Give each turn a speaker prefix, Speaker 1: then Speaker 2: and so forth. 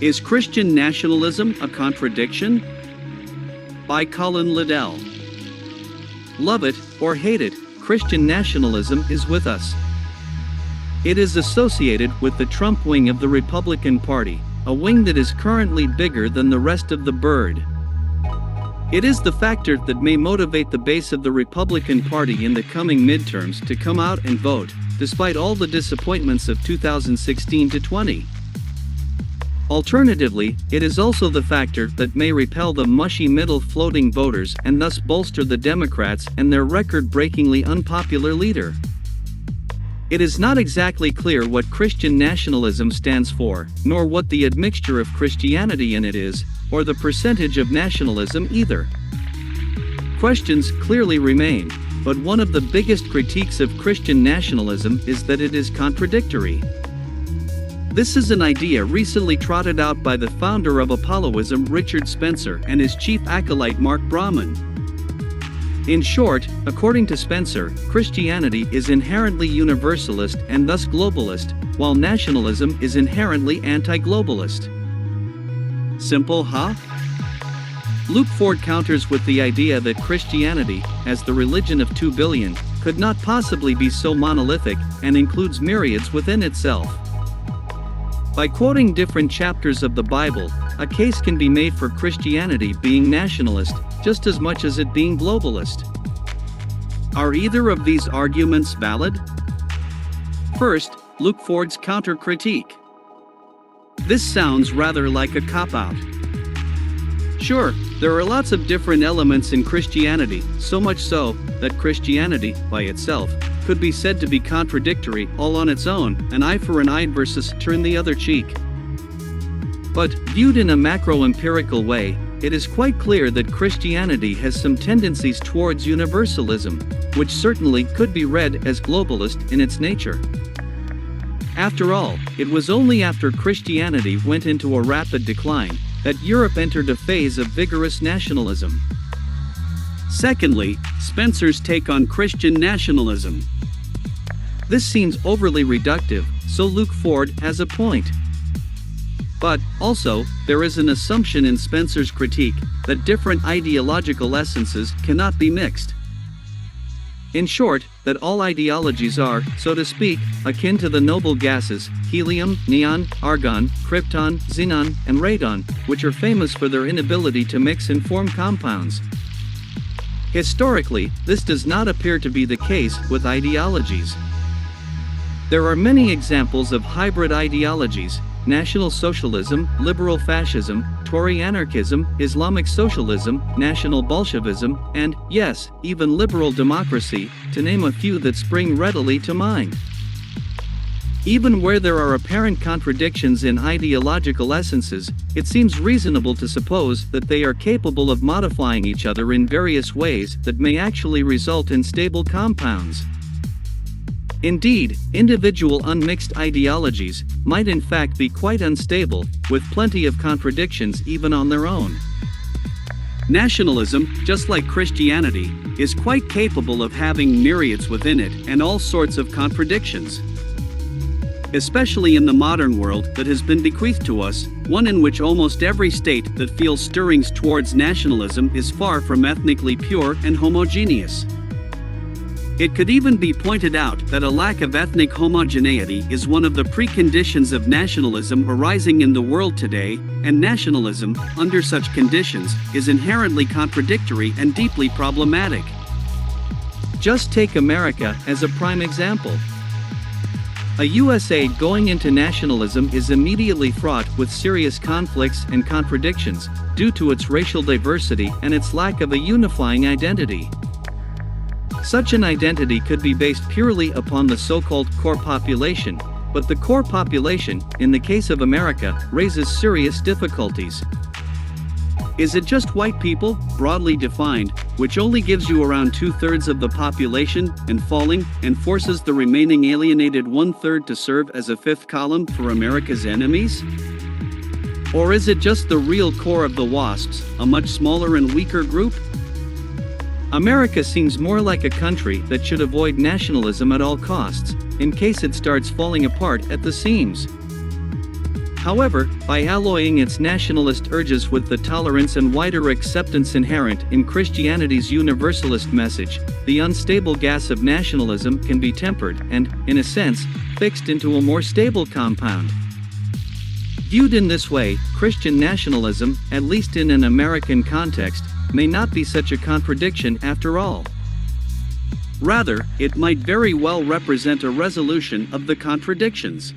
Speaker 1: Is Christian nationalism a contradiction? By Colin Liddell. Love it or hate it, Christian nationalism is with us. It is associated with the Trump wing of the Republican Party, a wing that is currently bigger than the rest of the bird. It is the factor that may motivate the base of the Republican Party in the coming midterms to come out and vote, despite all the disappointments of 2016 to 20. Alternatively, it is also the factor that may repel the mushy middle floating voters and thus bolster the Democrats and their record-breakingly unpopular leader. It is not exactly clear what Christian nationalism stands for, nor what the admixture of Christianity in it is, or the percentage of nationalism either. Questions clearly remain, but one of the biggest critiques of Christian nationalism is that it is contradictory. This is an idea recently trotted out by the founder of Apolloism Richard Spencer and his chief acolyte Mark Brahman. In short, according to Spencer, Christianity is inherently universalist and thus globalist, while nationalism is inherently anti-globalist. Simple, huh? Luke Ford counters with the idea that Christianity, as the religion of 2 billion, could not possibly be so monolithic and includes myriads within itself. By quoting different chapters of the Bible, a case can be made for Christianity being nationalist, just as much as it being globalist. Are either of these arguments valid? First, Luke Ford's counter-critique. This sounds rather like a cop-out. Sure, there are lots of different elements in Christianity, so much so that Christianity, by itself, could be said to be contradictory all on its own, an eye for an eye versus turn the other cheek. But, viewed in a macro-empirical way, it is quite clear that Christianity has some tendencies towards universalism, which certainly could be read as globalist in its nature. After all, it was only after Christianity went into a rapid decline that Europe entered a phase of vigorous nationalism. Secondly, Spencer's take on Christian nationalism. This seems overly reductive, so Luke Ford has a point. But, also, there is an assumption in Spencer's critique that different ideological essences cannot be mixed. In short, that all ideologies are, so to speak, akin to the noble gases, helium, neon, argon, krypton, xenon, and radon, which are famous for their inability to mix and form compounds. Historically, this does not appear to be the case with ideologies. There are many examples of hybrid ideologies: National Socialism, Liberal Fascism, Tory Anarchism, Islamic Socialism, National Bolshevism, and, yes, even Liberal Democracy, to name a few that spring readily to mind. Even where there are apparent contradictions in ideological essences, it seems reasonable to suppose that they are capable of modifying each other in various ways that may actually result in stable compounds. Indeed, individual unmixed ideologies might in fact be quite unstable, with plenty of contradictions even on their own. Nationalism, just like Christianity, is quite capable of having myriads within it and all sorts of contradictions. Especially in the modern world that has been bequeathed to us, one in which almost every state that feels stirrings towards nationalism is far from ethnically pure and homogeneous. It could even be pointed out that a lack of ethnic homogeneity is one of the preconditions of nationalism arising in the world today, and nationalism, under such conditions, is inherently contradictory and deeply problematic. Just take America as a prime example. A USA going into nationalism is immediately fraught with serious conflicts and contradictions, due to its racial diversity and its lack of a unifying identity. Such an identity could be based purely upon the so-called core population, but the core population, in the case of America, raises serious difficulties. Is it just white people, broadly defined, which only gives you around 2/3 of the population, and falling, and forces the remaining alienated 1/3 to serve as a fifth column for America's enemies? Or is it just the real core of the WASPs, a much smaller and weaker group? America seems more like a country that should avoid nationalism at all costs, in case it starts falling apart at the seams. However, by alloying its nationalist urges with the tolerance and wider acceptance inherent in Christianity's universalist message, the unstable gas of nationalism can be tempered and, in a sense, fixed into a more stable compound. Viewed in this way, Christian nationalism, at least in an American context, may not be such a contradiction after all. Rather, it might very well represent a resolution of the contradictions.